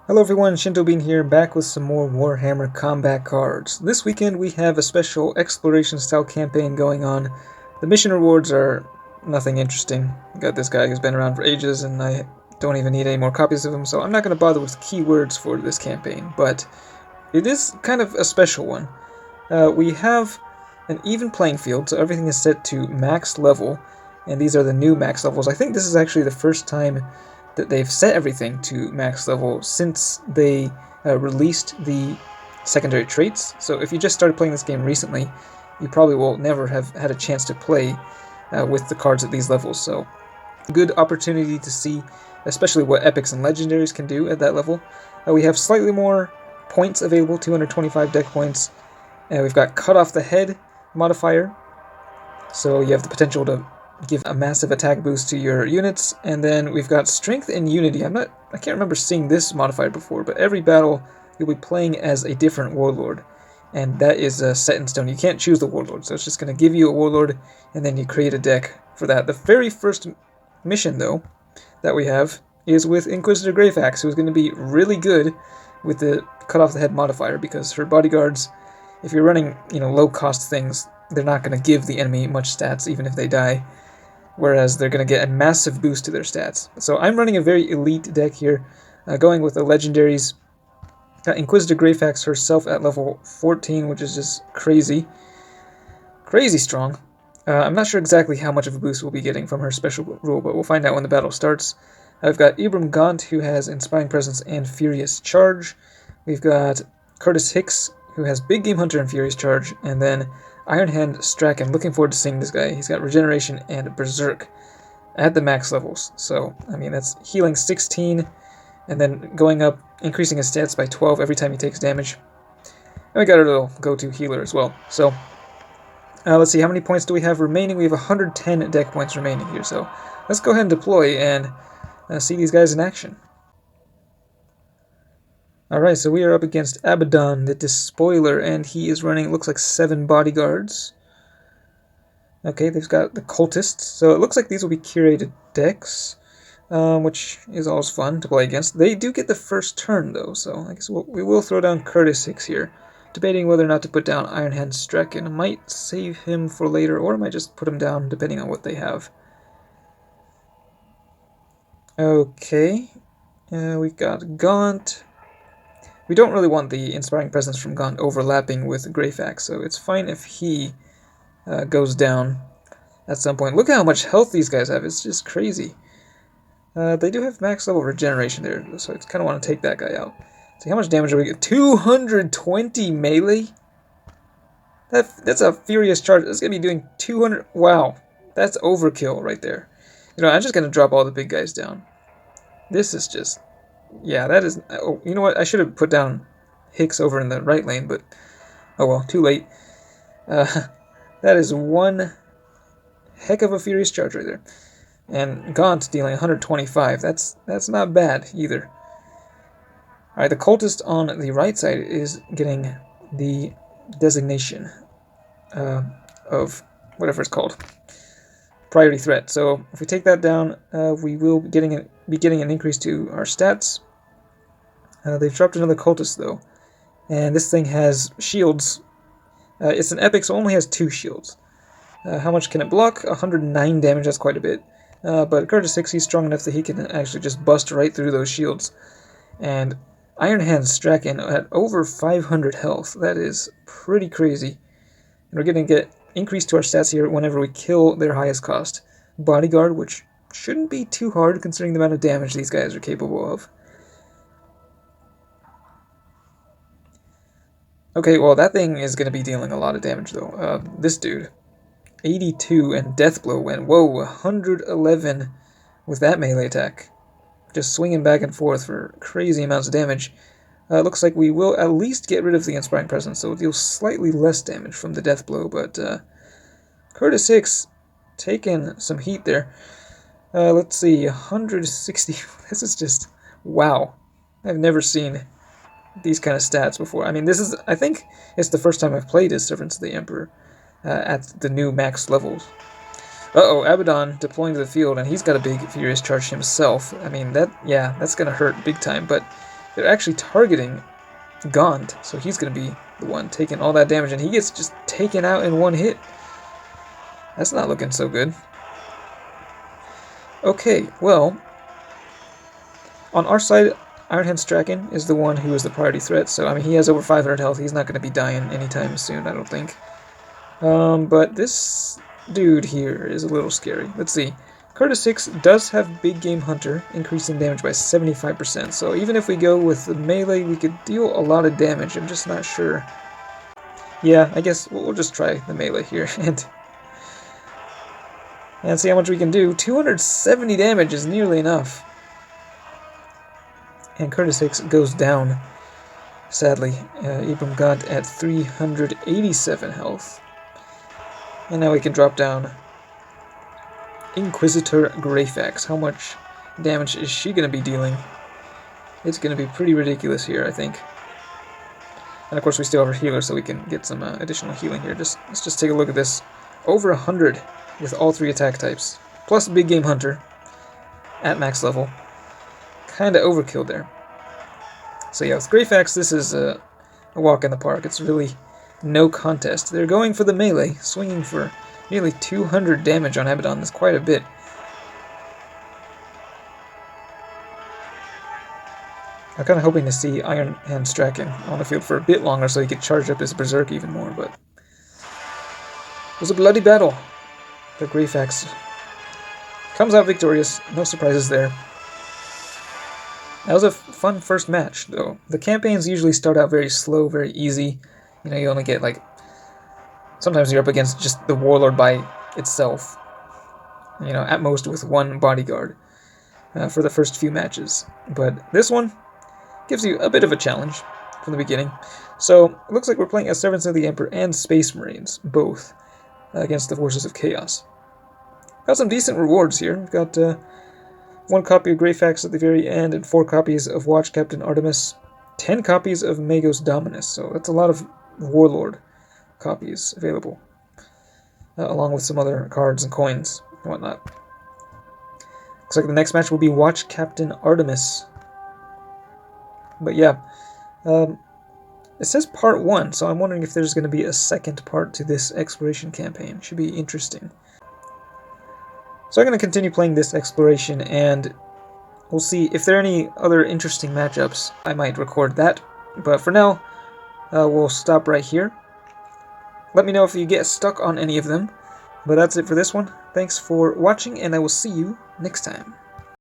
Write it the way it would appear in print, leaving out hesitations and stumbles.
Hello everyone, Shinto Bean here, back with some more Warhammer combat cards. This weekend we have a special exploration-style campaign going on. The mission rewards are nothing interesting. Got this guy who's been around for ages, and I don't even need any more copies of him, so I'm not going to bother with keywords for this campaign, but it is kind of a special one. We have an even playing field, so everything is set to max level, and these are the new max levels. I think this is actually the first time that they've set everything to max level since they released the secondary traits. So if you just started playing this game recently, you probably will never have had a chance to play with the cards at these levels. So good opportunity to see especially what epics and legendaries can do at that level. We have slightly more points available, 225 deck points. We've got cut off the head modifier, so you have the potential to give a massive attack boost to your units. And then we've got strength and unity. I can't remember seeing this modifier before, but every battle you'll be playing as a different warlord, and that is set in stone. You can't choose the warlord, so it's just going to give you a warlord, and then you create a deck for that. The very first mission, though, that we have is with Inquisitor Greyfax, who's going to be really good with the cut off the head modifier, because her bodyguards, if you're running low cost things, they're not going to give the enemy much stats even if they die, whereas they're going to get a massive boost to their stats. So I'm running a very elite deck here, going with the legendaries. Got Inquisitor Greyfax herself at level 14, which is just crazy strong. I'm not sure exactly how much of a boost we'll be getting from her special rule, but we'll find out when the battle starts. I've got Ibram Gaunt, who has Inspiring Presence and Furious Charge. We've got Curtis Hicks, who has Big Game Hunter and Furious Charge, and then Iron Hand Strachan. Looking forward to seeing this guy. He's got Regeneration and Berserk at the max levels. So, I mean, that's healing 16, and then going up, increasing his stats by 12 every time he takes damage. And we got our little go-to healer as well. So, let's see, how many points do we have remaining? We have 110 deck points remaining here, so let's go ahead and deploy and see these guys in action. Alright, so we are up against Abaddon, the Despoiler, and he is running, it looks like 7 bodyguards. Okay, they've got the cultists, so it looks like these will be curated decks, which is always fun to play against. They do get the first turn, though, so I guess we will throw down Curtis Hicks here. Debating whether or not to put down Iron Hand Strachan. I might save him for later, or I might just put him down, depending on what they have. Okay, we've got Gaunt. We don't really want the Inspiring Presence from Gaunt overlapping with Greyfax, so it's fine if he goes down at some point. Look at how much health these guys have, it's just crazy. They do have max level regeneration there, so I kind of want to take that guy out. See, how much damage are we getting? 220 melee? That's a Furious Charge. That's going to be doing 200... Wow, that's overkill right there. I'm just going to drop all the big guys down. This is just... Yeah, that is... Oh, you know what? I should have put down Hicks over in the right lane, but... Oh well, too late. That is one heck of a Furious Charge right there. And Gaunt dealing 125. That's not bad, either. Alright, the cultist on the right side is getting the designation of whatever it's called. Priority threat. So if we take that down, we will be getting an increase to our stats. They've dropped another cultist though, and this thing has shields. It's an epic, so it only has 2 shields. How much can it block? 109 damage. That's quite a bit. But Curtis Hicks, he's strong enough that he can actually just bust right through those shields. And Iron Hand Strachan at over 500 health. That is pretty crazy. And we're going to get increased to our stats here whenever we kill their highest cost bodyguard, which shouldn't be too hard considering the amount of damage these guys are capable of. Okay, well, that thing is going to be dealing a lot of damage, though. This dude, 82, and Deathblow went, whoa, 111 with that melee attack. Just swinging back and forth for crazy amounts of damage. Looks like we will at least get rid of the Inspiring Presence, so it'll deal slightly less damage from the Deathblow, but Curtis Hicks taking some heat there. Let's see, 160, this is just, wow. I've never seen these kind of stats before. I mean, I think it's the first time I've played as Servants of the Emperor at the new max levels. Uh-oh, Abaddon deploying to the field, and he's got a big Furious Charge himself. I mean, that's gonna hurt big time, but they're actually targeting Gaunt, so he's going to be the one taking all that damage, and he gets just taken out in one hit. That's not looking so good. Okay, well, on our side, Iron Hand Strachan is the one who is the priority threat, so I mean he has over 500 health. He's not going to be dying anytime soon, I don't think. But this dude here is a little scary. Let's see. Curtis 6 does have Big Game Hunter, increasing damage by 75%, so even if we go with the melee, we could deal a lot of damage. I'm just not sure. Yeah, I guess we'll just try the melee here, and see how much we can do. 270 damage is nearly enough. And Curtis 6 goes down, sadly. Ibram got at 387 health. And now we can drop down Inquisitor Greyfax. How much damage is she going to be dealing? It's going to be pretty ridiculous here, I think. And of course we still have our healer, so we can get some additional healing here. Let's just take a look at this. Over 100 with all 3 attack types. Plus Big Game Hunter at max level. Kinda overkill there. So yeah, with Greyfax, this is a walk in the park. It's really no contest. They're going for the melee, swinging for nearly 200 damage on Abaddon. That's quite a bit. I'm kind of hoping to see Iron Hand Strachan on the field for a bit longer so he could charge up his Berserk even more, but it was a bloody battle. The Greyfax comes out victorious. No surprises there. That was a fun first match, though. The campaigns usually start out very slow, very easy. You know, you only get, like, sometimes you're up against just the Warlord by itself. You know, at most with one bodyguard for the first few matches. But this one gives you a bit of a challenge from the beginning. So, it looks like we're playing as Servants of the Emperor and Space Marines, both, against the Forces of Chaos. Got some decent rewards here. We've got 1 copy of Greyfax at the very end, and 4 copies of Watch Captain Artemis, 10 copies of Magos Dominus, so that's a lot of Warlord copies available, along with some other cards and coins and whatnot. Looks like the next match will be Watch Captain Artemis. But yeah, it says part 1, so I'm wondering if there's going to be a second part to this exploration campaign. Should be interesting. So I'm going to continue playing this exploration, and we'll see if there are any other interesting matchups. I might record that, but for now, we'll stop right here. Let me know if you get stuck on any of them, but that's it for this one. Thanks for watching, and I will see you next time.